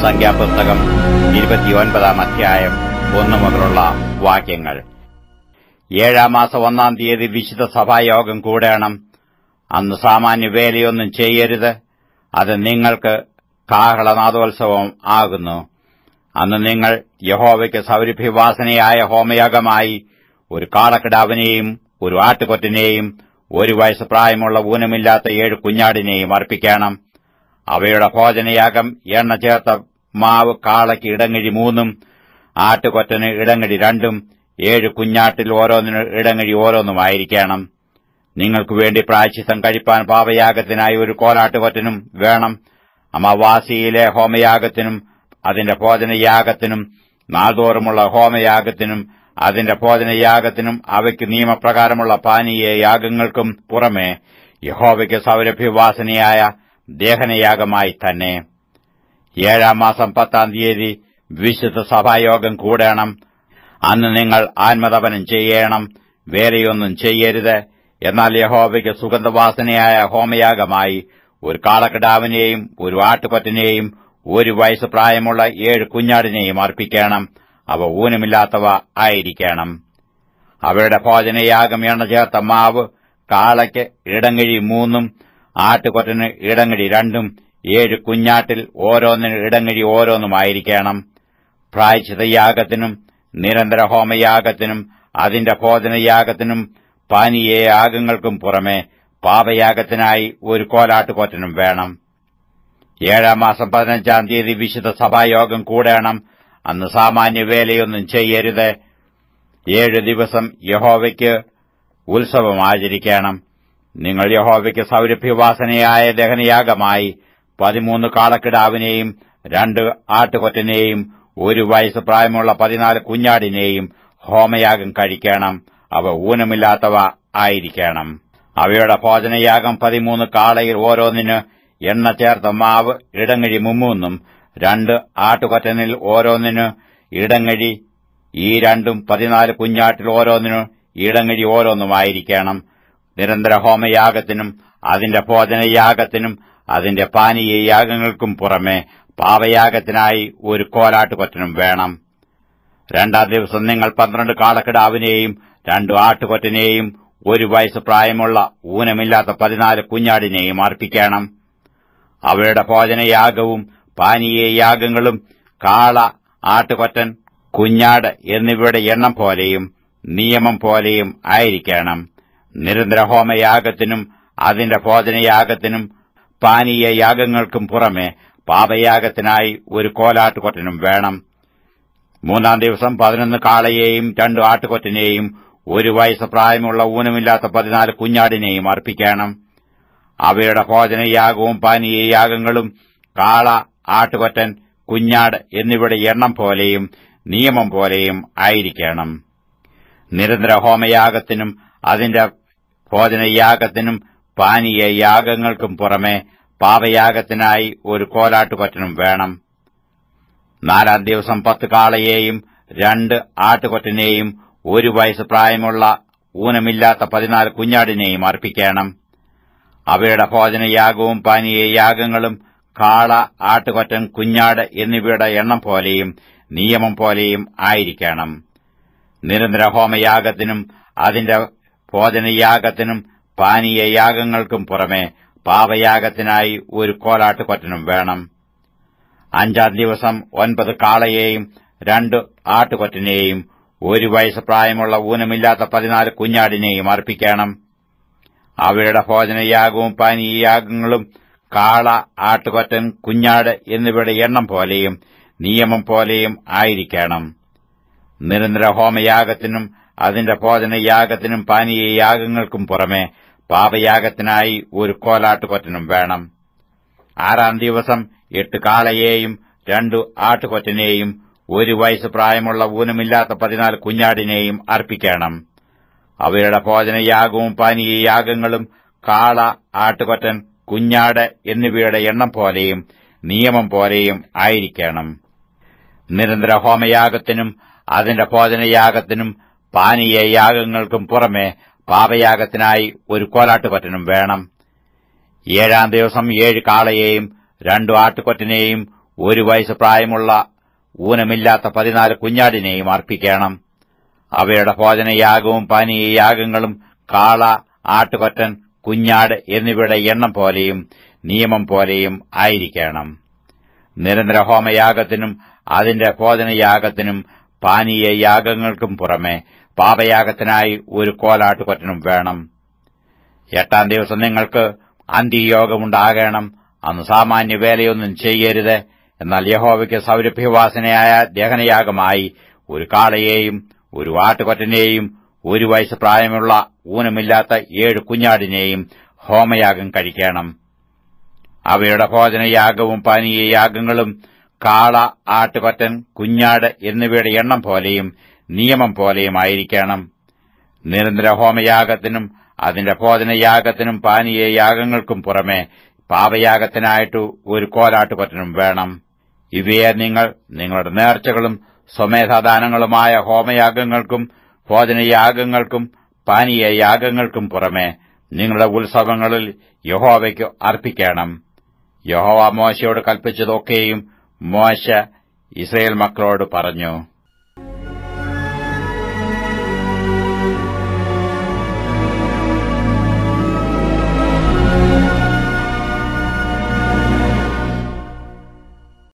സംഖ്യാപുസ്തകം 29 അധ്യായം 1 മുതലുള്ള വാക്യങ്ങൾ. 7 മാസം 1 തീയതി വിശുദ്ധ സഭായോഗം കൂടേണം. അന്ന് സാമാന്യ വേലയൊന്നും ചെയ്യരുത്. അത് നിങ്ങൾക്ക് കാഹളനാദോത്സവം ആകുന്നു. അന്ന് നിങ്ങൾ യഹോവയ്ക്ക് സൗരഭ്യവാസനയായ ഹോമയാഗമായി ഒരു കാളക്കിടാവിനെയും ഒരു ആട്ടുകൊറ്റനെയും 1 വയസ്സ് പ്രായമുള്ള ഊനമില്ലാത്ത 7 കുഞ്ഞാടിനെയും അർപ്പിക്കണം. അവയുടെ ഭോജനയാഗം എണ്ണ ചേർത്ത മാവ് കാളയ്ക്ക് ഇടങ്ങഴി 3, ആട്ടുകൊറ്റന് ഇടങ്ങഴി 2, 7 കുഞ്ഞാട്ടിൽ ഓരോന്നിന് ഇടങ്ങഴി ഓരോന്നുമായിരിക്കണം. നിങ്ങൾക്കു വേണ്ടി പ്രായശ്ചിത്തം കഴിപ്പാൻ പാപയാഗത്തിനായി ഒരു കോലാട്ടുകൊറ്റനും വേണം. അമാവാസിയിലെ ഹോമയാഗത്തിനും അതിന്റെ ഭോജനയാഗത്തിനും നാൾതോറുമുള്ള ഹോമയാഗത്തിനും അതിന്റെ ഭോജനയാഗത്തിനും അവയ്ക്ക് നിയമപ്രകാരമുള്ള പാനീയ യാഗങ്ങൾക്കും പുറമെ യഹോവയ്ക്ക് സൗരഭ്യവാസനയായ ദഹനയാഗമായി തന്നെ. 7 മാസം 10 തീയതി വിശുദ്ധ സഭായോഗം കൂടേണം. അന്ന് നിങ്ങൾ ആത്മതപനം ചെയ്യണം. വേലയൊന്നും ചെയ്യരുത്. എന്നാൽ യഹോവയ്ക്ക് സുഗന്ധവാസനയായ ഹോമയാഗമായി ഒരു കാളക്കിടാവിനെയും ഒരു ആട്ടുകൊറ്റനെയും 1 വയസ്സ് പ്രായമുള്ള 7 കുഞ്ഞാടിനെയും അർപ്പിക്കണം. അവ ഊനമില്ലാത്തവ ആയിരിക്കണം. അവയുടെ ഭോജനയാഗം എണ്ണ ചേർത്ത മാവ് കാളയ്ക്ക് ഇടങ്ങഴി 3, ആട്ടുകൊറ്റന് ഇടങ്ങഴി 2, 7 കുഞ്ഞാട്ടിൽ ഓരോന്നിന് ഇടങ്ങഴി ഓരോന്നുമായിരിക്കണം. പ്രായശ്ചിത്തയാഗത്തിനും നിരന്തര ഹോമയാഗത്തിനും അതിന്റെ ഭോജനയാഗത്തിനും പാനീയയാഗങ്ങൾക്കും പുറമെ പാപയാഗത്തിനായി ഒരു കോലാട്ടുകൊറ്റനും വേണം. 7 മാസം 15 തീയതി വിശുദ്ധ സഭായോഗം കൂടേണം. അന്ന് സാമാന്യ വേലയൊന്നും ചെയ്യരുത്. 7 ദിവസം യഹോവയ്ക്ക് ഉത്സവം ആചരിക്കണം. നിങ്ങൾ യഹോവയ്ക്ക് സൗരഭ്യവാസനയായ ദഹനയാഗമായി 13 കാളക്കിടാവിനെയും 2 ആട്ടുകൊറ്റനെയും 1 വയസ്സ് പ്രായമുള്ള 14 കുഞ്ഞാടിനെയും ഹോമയാഗം കഴിക്കണം. അവ ഊനമില്ലാത്തവ ആയിരിക്കണം. അവയുടെ ഭോജനയാഗം 13 കാളയിൽ ഓരോന്നിന് എണ്ണ ചേർത്ത മാവ് ഇടങ്ങഴി 3, 2 ആട്ടുകൊറ്റനിൽ ഓരോന്നിന് ഇടങ്ങഴി 2, 14 കുഞ്ഞാട്ടിൽ ഓരോന്നിന് ഇടങ്ങഴി ഓരോന്നുമായിരിക്കണം. നിരന്തര ഹോമയാഗത്തിനും അതിന്റെ ഭോജനയാഗത്തിനും അതിന്റെ പാനീയയാഗങ്ങൾക്കും പുറമെ പാപയാഗത്തിനായി ഒരു കോലാട്ടുകൊറ്റനും വേണം. 2 ദിവസം നിങ്ങൾ 12 കാളക്കിടാവിനെയും 2 ആട്ടുകൊറ്റനെയും 1 വയസ്സ് പ്രായമുള്ള ഊനമില്ലാത്ത 14 കുഞ്ഞാടിനെയും അർപ്പിക്കണം. അവയുടെ ഭോജനയാഗവും പാനീയയാഗങ്ങളും കാള, ആട്ടുകൊറ്റൻ, കുഞ്ഞാട് എന്നിവയുടെ എണ്ണം പോലെയും നിയമം പോലെയും ആയിരിക്കണം. നിരന്തര ഹോമയാഗത്തിനും അതിന്റെ ഭോജനയാഗത്തിനും പാനീയയാഗങ്ങൾക്കും പുറമെ പാപയാഗത്തിനായി ഒരു കോലാട്ടുകൊറ്റനും വേണം. 3 ദിവസം 11 കാളയെയും 2 ആട്ടുകൊറ്റനെയും 1 വയസ്സ് പ്രായമുള്ള ഊനമില്ലാത്ത 14 കുഞ്ഞാടിനെയും അർപ്പിക്കണം. അവയുടെ ഭോജനയാഗവും പാനീയയാഗങ്ങളും കാള, ആട്ടുകൊറ്റൻ, കുഞ്ഞാട് എന്നിവയുടെ എണ്ണം പോലെയും നിയമം പോലെയും ആയിരിക്കണം. നിരന്തര ഹോമയാഗത്തിനും അതിന്റെ ഭോജനയാഗത്തിനും പാനീയയാഗങ്ങൾക്കും പുറമെ പാപയാഗത്തിനായി ഒരു കോലാട്ടുകൊറ്റനും വേണം. 4 ദിവസം 10 കാളയെയും 2 ആട്ടുകൊറ്റനെയും 1 വയസ്സ് പ്രായമുള്ള ഊനമില്ലാത്ത 14 കുഞ്ഞാടിനെയും അർപ്പിക്കണം. അവയുടെ ഭോജനയാഗവും പാനീയയാഗങ്ങളും കാള, ആട്ടുകൊറ്റൻ, കുഞ്ഞാട് എന്നിവയുടെ എണ്ണം പോലെയും നിയമം പോലെയും ആയിരിക്കണം. നിരന്തര ഹോമയാഗത്തിനും അതിന്റെ ഭോജനയാഗത്തിനും പാനീയയാഗങ്ങൾക്കും പുറമെ പാപയാഗത്തിനായി ഒരു കോലാട്ടുകൊറ്റനും വേണം. 5 ദിവസം 9 കാളയെയും 2 ആട്ടുകൊറ്റനെയും 1 വയസ്സ് പ്രായമുള്ള ഊനമില്ലാത്ത 14 കുഞ്ഞാടിനെയും അർപ്പിക്കണം. അവയുടെ ഭോജനയാഗവും പാനീയയാഗങ്ങളും കാള, ആട്ടുകൊറ്റൻ, കുഞ്ഞാട് എന്നിവയുടെ എണ്ണം പോലെയും നിയമം പോലെയും ആയിരിക്കണം. നിരന്തര ഹോമയാഗത്തിനും അതിന്റെ ഭോജനയാഗത്തിനും പാനീയയാഗങ്ങൾക്കും പുറമെ പാപയാഗത്തിനായി ഒരു കോലാട്ടുകൊറ്റനും വേണം. 6 ദിവസം 8 കാളയെയും 2 ആട്ടുകൊറ്റനെയും 1 വയസ്സ് പ്രായമുള്ള ഊനമില്ലാത്ത 14 കുഞ്ഞാടിനെയും അർപ്പിക്കണം. അവയുടെ ഭോജനയാഗവും പാനീയയാഗങ്ങളും കാള, ആട്ടുകൊറ്റൻ, കുഞ്ഞാട് എന്നിവയുടെ എണ്ണം പോലെയും നിയമം പോലെയും ആയിരിക്കണം. നിരന്തര ഹോമയാഗത്തിനും അതിന്റെ ഭോജനയാഗത്തിനും പാനീയയാഗങ്ങൾക്കും പുറമെ പാപയാഗത്തിനായി ഒരു കോലാട്ടുകൊറ്റനും വേണം. 7 ദിവസം 7 കാളയെയും 2 ആട്ടുകൊറ്റനെയും 1 വയസ്സ് പ്രായമുള്ള ഊനമില്ലാത്ത 14 കുഞ്ഞാടിനെയും അർപ്പിക്കണം. അവയുടെ ഭോജനയാഗവും പാനീയയാഗങ്ങളും കാള, ആട്ടുകൊറ്റൻ, കുഞ്ഞാട് എന്നിവയുടെ എണ്ണം പോലെയും നിയമം പോലെയും ആയിരിക്കണം. നിരന്തരഹോമയാഗത്തിനും അതിന്റെ ഭോജനയാഗത്തിനും പാനീയയാഗങ്ങൾക്കും പുറമെ പാപയാഗത്തിനായി 1 കോലാട്ടുകൊറ്റനും വേണം. 8-ാം ദിവസം നിങ്ങൾക്ക് അന്ത്യയോഗമുണ്ടാകണം. അന്ന് സാമാന്യ വേലയൊന്നും ചെയ്യരുത്. എന്നാൽ യഹോവയ്ക്ക് സൗരഭ്യവാസനയായ ദഹനയാഗമായി 1 കാളയെയും 1 ആട്ടുകൊറ്റനെയും 1 വയസ്സ് പ്രായമുള്ള ഊനമില്ലാത്ത 7 കുഞ്ഞാടിനെയും ഹോമയാഗം കഴിക്കണം. അവയുടെ ഭോജനയാഗവും പാനീയയാഗങ്ങളും കാള, ആട്ടുകൊറ്റൻ, കുഞ്ഞാട് എന്നിവയുടെ എണ്ണം പോലെയും നിയമം പോലെയും ആയിരിക്കണം. നിരന്തരഹോമയാഗത്തിനും അതിന്റെ ഭോജനയാഗത്തിനും പാനീയയാഗങ്ങൾക്കും പുറമെ പാപയാഗത്തിനായിട്ട് 1 കോലാട്ടുകൊറ്റനും വേണം. ഇവയെ നിങ്ങൾ നിങ്ങളുടെ നേർച്ചകളും സ്വമേധാദാനങ്ങളുമായ ഹോമയാഗങ്ങൾക്കും ഭോജനയാഗങ്ങൾക്കും പാനീയയാഗങ്ങൾക്കും പുറമെ നിങ്ങളുടെ ഉത്സവങ്ങളിൽ യഹോവയ്ക്ക് അർപ്പിക്കണം. യഹോവ മോശയോട് കൽപ്പിച്ചതൊക്കെയും മോശെ ഇസ്രായേൽ മക്കളോട് പറഞ്ഞു.